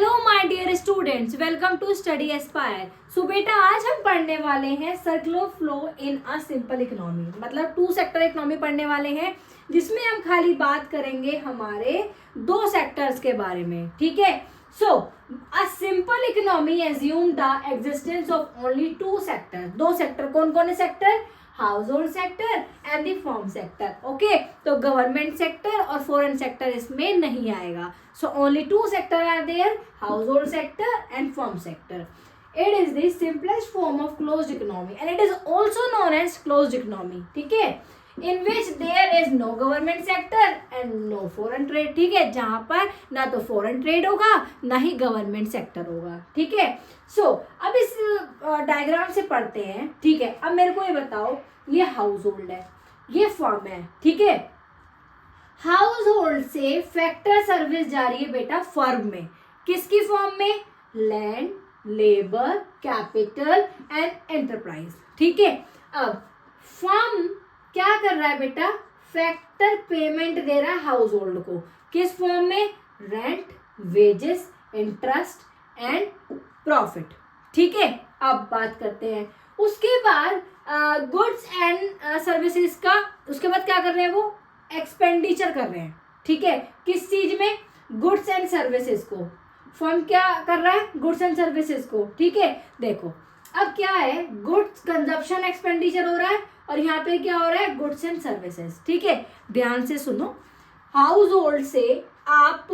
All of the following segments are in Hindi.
Hello my dear students, welcome to study aspire. So बेटा आज हम पढ़ने वाले हैं circular flow in a simple economy, मतलब टू सेक्टर इकोनॉमी पढ़ने वाले हैं, जिसमें हम खाली बात करेंगे हमारे दो सेक्टर्स के बारे में। ठीक है, so a simple economy assume the existence of only two sector. दो सेक्टर कौन कौन है sector? Household sector and the firm sector. Okay, तो गवर्नमेंट सेक्टर और फॉरेन सेक्टर इसमें नहीं आएगा। So only two sector are there, household sector and firm sector. It is the simplest form of closed economy and it is also known as closed economy. ठीक है, in which there is no government sector and no foreign trade. ठीक है, जहां पर ना तो फॉरेन ट्रेड होगा ना ही गवर्नमेंट सेक्टर होगा। ठीक है, सो अब इस डायग्राम से पढ़ते हैं। ठीक है, अब मेरे को ये बताओ, ये हाउस होल्ड है, ये फर्म है। ठीक है, हाउस होल्ड से फैक्टर सर्विस जा रही है बेटा फर्म में। किसकी फर्म में? Land, labour, capital and enterprise. ठीक है, अब फर्म क्या कर रहा है बेटा? फैक्टर पेमेंट दे रहा है हाउस होल्ड को। किस फॉर्म में? Rent, wages, interest and profit. ठीक है, अब बात करते हैं उसके बाद गुड्स एंड सर्विसेज का। उसके बाद क्या कर रहे हैं वो? एक्सपेंडिचर कर रहे हैं। ठीक है, किस चीज में? गुड्स एंड सर्विसेज को। फर्म क्या कर रहा है? गुड्स एंड सर्विसेज को। ठीक है, देखो अब क्या है, गुड्स कंजप्शन एक्सपेंडिचर हो रहा है और यहाँ पे क्या हो रहा है? Goods and services. ठीक है, ध्यान से सुनो, हाउस होल्ड से आप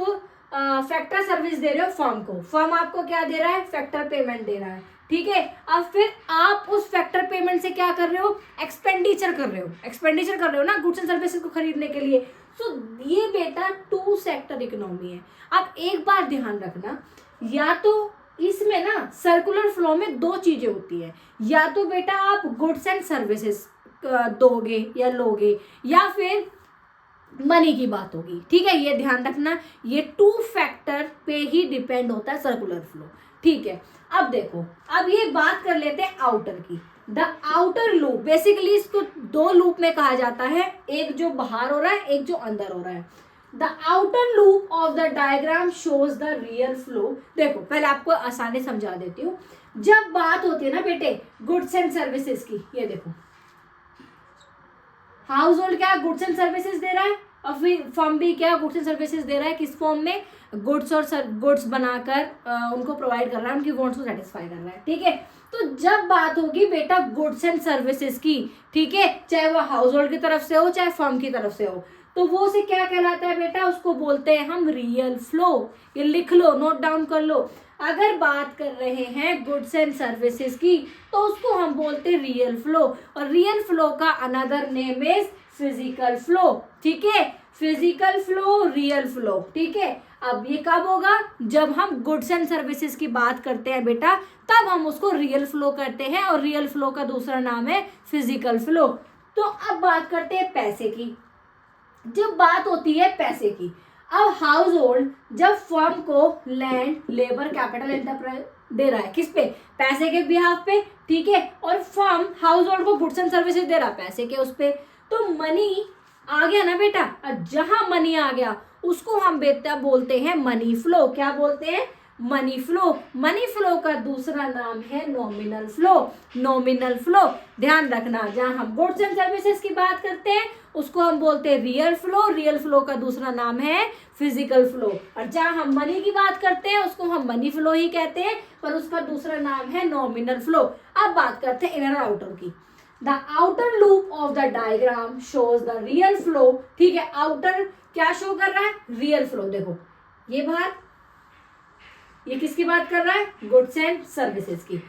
फैक्टर सर्विस दे रहे हो फर्म को। फर्म आपको क्या दे रहा है? फैक्टर पेमेंट दे रहा है। ठीक है, अब फिर आप उस फैक्टर पेमेंट से क्या कर रहे हो? एक्सपेंडिचर कर रहे हो। एक्सपेंडिचर कर रहे हो ना गुड्स एंड सर्विसेज को खरीदने के लिए। सो ये बेटा टू सेक्टर इकोनॉमी है। अब एक बात ध्यान रखना, या तो इसमें ना सर्कुलर फ्लो में दो चीजें होती है, या तो बेटा आप गुड्स एंड सर्विसेज दोगे या लोगे, या फिर मनी की बात होगी। ठीक है, ये ध्यान रखना, ये टू फैक्टर पे ही डिपेंड होता है सर्कुलर फ्लो। ठीक है, अब देखो, अब ये बात कर लेते हैं आउटर की। द आउटर लूप, बेसिकली इसको दो लूप में कहा जाता है, एक जो बाहर हो रहा है, एक जो अंदर हो रहा है। The outer loop of the diagram shows the real flow. देखो पहले आपको आसानी समझा देती हूँ। जब बात होती है ना बेटे गुड्स एंड सर्विसेज की, ये देखो हाउस होल्ड क्या गुड्स एंड सर्विसेज दे रहा है और फिर फर्म भी क्या गुड्स एंड सर्विसेज दे रहा है। किस फॉर्म में? गुड्स और गुड्स बनाकर उनको प्रोवाइड कर रहा है, उनकी वांट्स को सेटिस्फाई कर रहा है। ठीक है, तो जब बात होगी बेटा गुड्स एंड सर्विसेज की, ठीक है, चाहे वो हाउस होल्ड की तरफ से हो चाहे फर्म की तरफ से हो, तो वो से क्या कहलाता है बेटा? उसको बोलते हैं हम रियल फ्लो। ये लिख लो, नोट डाउन कर लो। अगर बात कर रहे हैं गुड्स एंड सर्विसेज की तो उसको हम बोलते हैं रियल फ्लो, और रियल फ्लो का another name is physical flow. ठीक है, फिजिकल फ्लो, रियल फ्लो। ठीक है, अब ये कब होगा? जब हम गुड्स एंड सर्विसेज की बात करते हैं बेटा, तब हम उसको रियल फ्लो करते हैं, और रियल फ्लो का दूसरा नाम है फिजिकल फ्लो। तो अब बात करते हैं पैसे की। जब बात होती है पैसे की, अब हाउस होल्ड जब फर्म को लैंड, लेबर, कैपिटल, एंटरप्राइज दे रहा है, किस पे? पैसे के बिहाफ पे। ठीक है, और फर्म हाउस होल्ड को गुड्स एंड सर्विसेज दे रहा है पैसे के उस पे। तो मनी आ गया ना बेटा, जहां मनी आ गया उसको हम बेटा बोलते हैं मनी फ्लो। क्या बोलते हैं? Money flow. मनी फ्लो का दूसरा नाम है नॉमिनल फ्लो। नॉमिनल फ्लो ध्यान रखना, जहां हम गुड्स एंड सर्विसेज की बात करते हैं उसको हम बोलते हैं रियल फ्लो। रियल फ्लो का दूसरा नाम है फिजिकल फ्लो, और जहां हम मनी की बात करते हैं उसको हम मनी फ्लो ही कहते हैं, पर उसका दूसरा नाम है नॉमिनल फ्लो। अब बात करते हैं इनर आउटर की। The outer loop of the diagram shows the real flow. ठीक है, आउटर क्या शो कर रहा है? Real flow. देखो ये बाहर, ये किसकी बात कर रहा है? गुड्स एंड सर्विसेज की।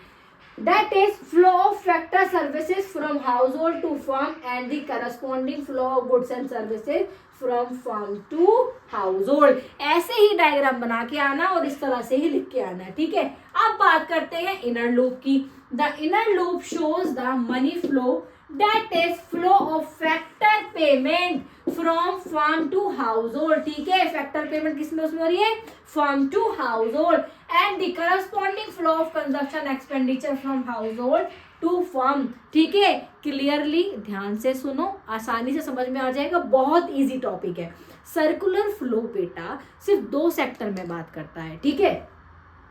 That is flow of factor services from household to firm and the corresponding flow of goods and services from firm to household. ऐसे ही डायग्राम बना के आना और इस तरह से ही लिख के आना है। ठीक है, अब बात करते हैं इनर लूप की। The inner loop shows the money flow, that is flow of factor payment from firm to household. ठीक है, फैक्टर पेमेंट किसमें उसमें हो रही है? firm to household, and the corresponding flow of consumption expenditure from household to firm. ठीक है, क्लियरली ध्यान से सुनो, आसानी से समझ में आ जाएगा, बहुत इजी टॉपिक है। सर्कुलर फ्लो बेटा सिर्फ दो सेक्टर में बात करता है। ठीक है,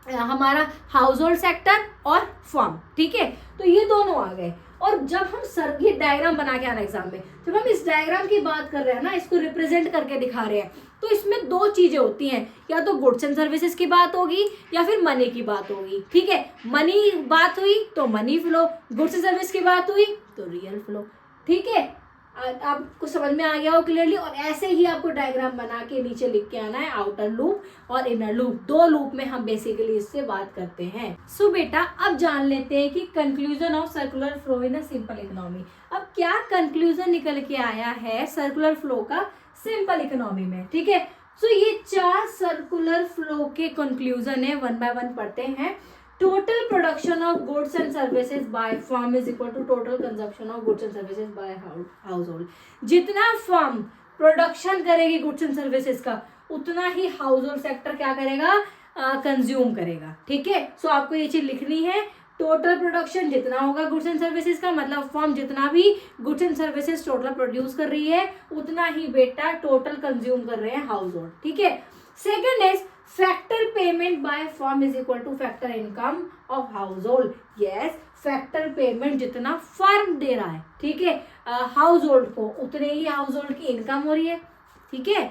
हमारा हाउस होल्ड सेक्टर और फर्म, ठीक है। तो ये दोनों आ गए। और जब हम ये डायग्राम बना के आना एग्जाम में, जब हम इस डायग्राम की बात कर रहे हैं ना, इसको रिप्रेजेंट करके दिखा रहे हैं, तो इसमें दो चीजें होती हैं, या तो गुड्स एंड सर्विसेज की बात होगी या फिर मनी की बात होगी, ठीक है। मनी बात हुई तो money flow, goods and service की बात हुई तो रियल फ्लो, ठीक है। आपको समझ में आ गया हो क्लियरली। और ऐसे ही आपको डायग्राम बना के नीचे लिख के आना है, आउटर लूप और इनर लूप, दो लूप में हम बेसिकली इससे बात करते हैं। सो बेटा अब जान लेते हैं कि conclusion of circular flow in a simple economy. अब क्या कंक्लूजन निकल के आया है सर्कुलर फ्लो का सिंपल इकोनॉमी में, ठीक है। सो ये 4 सर्कुलर फ्लो के कंक्लूजन है, वन बाय वन पढ़ते हैं। Total production of goods and services by firm is equal to total consumption of goods and services by household. जितना फर्म प्रोडक्शन करेगी गुड्स एंड सर्विसेज का, उतना ही हाउस होल्ड सेक्टर क्या करेगा, कंज्यूम करेगा, ठीक है। सो आपको ये चीज लिखनी है, टोटल प्रोडक्शन जितना होगा गुड्स एंड सर्विसेज का, मतलब फर्म जितना भी goods and services total produce कर रही है, उतना ही बेटा टोटल कंज्यूम कर रहे हैं हाउस होल्ड, ठीक है। Second is factor payment by firm is equal two factor income of house hold. Yes, factor payment जितना फर्म दे रहा है, ठीक है, हाउस होल्ड को, उतने ही हाउस होल्ड की इनकम हो रही है, ठीक है।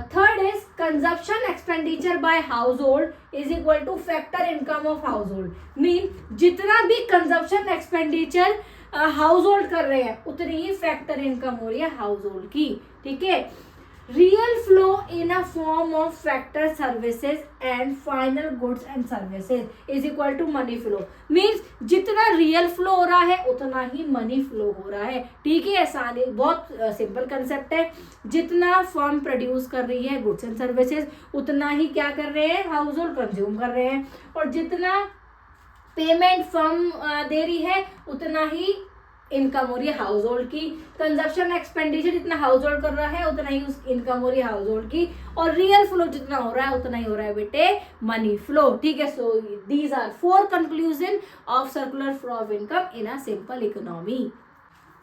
Third is consumption expenditure bye house hold is equal two factor income of house hold. Mean जितना भी कंजप्शन एक्सपेंडिचर हाउस होल्ड कर रहे हैं, उतनी ही फैक्टर इनकम हो रही है हाउस होल्ड की, ठीक है। Real flow in a form of factor services and final goods and services is equal to money flow. Means जितना रियल फ्लो हो रहा है उतना ही मनी फ्लो हो रहा है, ठीक है। आसानी, बहुत सिंपल कंसेप्ट है। जितना फर्म प्रोड्यूस कर रही है गुड्स एंड सर्विसेज, उतना ही क्या कर रहे हैं, हाउस होल्ड कंज्यूम कर रहे हैं। और जितना पेमेंट फर्म दे रही है, उतना ही इनकम हो रही है हाउस होल्ड की। कंजप्शन एक्सपेंडिचर जितना हाउस होल्ड कर रहा है, उतना ही उस इनकम हो रही है हाउस होल्ड की। और रियल फ्लो जितना हो रहा है, उतना ही हो रहा है बेटे मनी फ्लो, ठीक है। So these are 4 conclusion of circular flow of income in a simple economy.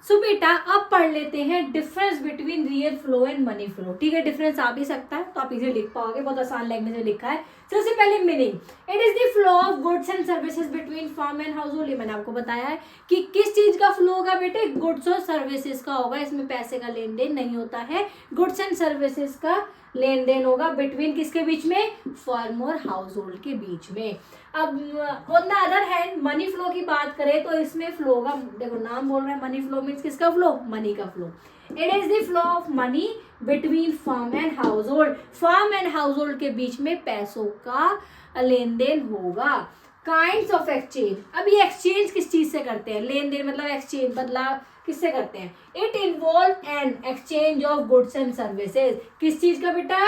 So बेटा अब पढ़ लेते हैं difference between real flow and money flow, ठीक है। डिफरेंस आ भी सकता है तो आप इसे लिख पाओगे, बहुत आसान लैंग्वेज में लिखा है। सबसे पहले meaning, it is the flow of goods and services between firm and house hold. मैंने आपको बताया है कि किस चीज का फ्लो होगा बेटे, गुड्स और सर्विसेज का होगा। इसमें पैसे का लेन देन नहीं होता है, गुड्स एंड सर्विसेज का लेन देन होगा बिटवीन किसके बीच में, फर्म और हाउस होल्ड के बीच में। अब on the other hand money flow की बात करें तो इसमें फ्लो होगा, देखो नाम बोल रहा है मनी फ्लो, मीन्स किसका फ्लो, मनी का flow. It is the flow of money between firm and house hold. Firm and house hold के बीच में पैसों का लेन देन होगा। काइंड्स ऑफ एक्सचेंज, अब ये एक्सचेंज किस चीज से करते हैं, लेन देन मतलब एक्सचेंज, बदलाव किससे करते हैं। It involve an exchange of goods and services. किस चीज का बेटा,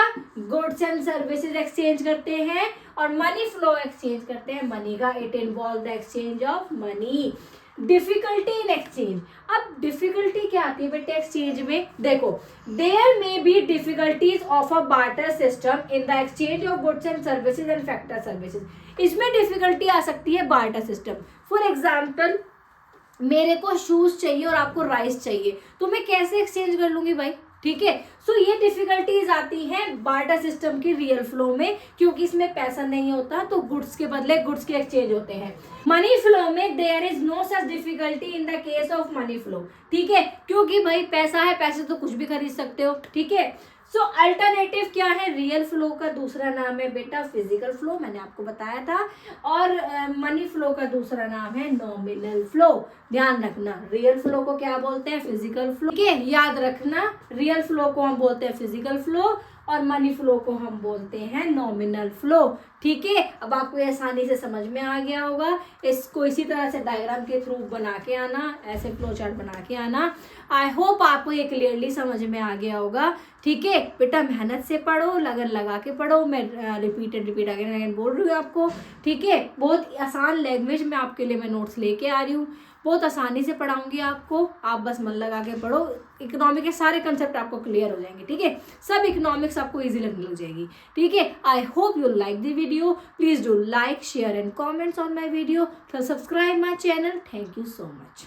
गुड्स एंड सर्विसेज एक्सचेंज करते हैं। और मनी फ्लो एक्सचेंज करते हैं मनी का। It involve the exchange of money. Difficulty in exchange, अब डिफिकल्टी क्या आती है बेटे एक्सचेंज में, देखो there may be difficulties of a barter system in the exchange of goods and services and factor services. इसमें डिफिकल्टी आ सकती है बार्टर सिस्टम। फॉर एग्जाम्पल, मेरे को शूज चाहिए और आपको राइस चाहिए, तो मैं कैसे एक्सचेंज कर लूंगी भाई, ठीक है। सो ये डिफिकल्टीज आती हैं बार्टर सिस्टम की रियल फ्लो में, क्योंकि इसमें पैसा नहीं होता, तो गुड्स के बदले गुड्स के एक्सचेंज होते हैं। मनी फ्लो में there is no such difficulty in the case of money flow, ठीक है, क्योंकि भाई पैसा है, पैसे तो कुछ भी खरीद सकते हो, ठीक है। सो अल्टरनेटिव क्या है, रियल फ्लो का दूसरा नाम है बेटा फिजिकल फ्लो, मैंने आपको बताया था। और मनी फ्लो का दूसरा नाम है नॉमिनल फ्लो। ध्यान रखना, रियल फ्लो को क्या बोलते हैं, फिजिकल फ्लो, ठीक है, याद रखना। रियल फ्लो को हम बोलते हैं फिजिकल फ्लो और मनी फ्लो को हम बोलते हैं नॉमिनल फ्लो, ठीक है। अब आपको ये आसानी से समझ में आ गया होगा। इसको इसी तरह से डायग्राम के थ्रू बना के आना, ऐसे फ्लो चार्ट बना के आना। आई होप आपको ये क्लियरली समझ में आ गया होगा, ठीक है। बेटा मेहनत से पढ़ो, लगन लगा के पढ़ो। मैं रिपीट अगेन अगेन बोल रही हूँ आपको, ठीक है। बहुत आसान लैंग्वेज में आपके लिए मैं नोट्स लेके आ रही हूँ, बहुत आसानी से पढ़ाऊंगी आपको, आप बस मन लगा के पढ़ो। इकोनॉमिक के सारे कंसेप्ट आपको क्लियर हो जाएंगे, ठीक है। सब इकोनॉमिक्स आपको इजी लगने लग जाएगी, ठीक है। I hope you like the video. Please do like, share and comments on my video. Subscribe my channel. Thank you so much.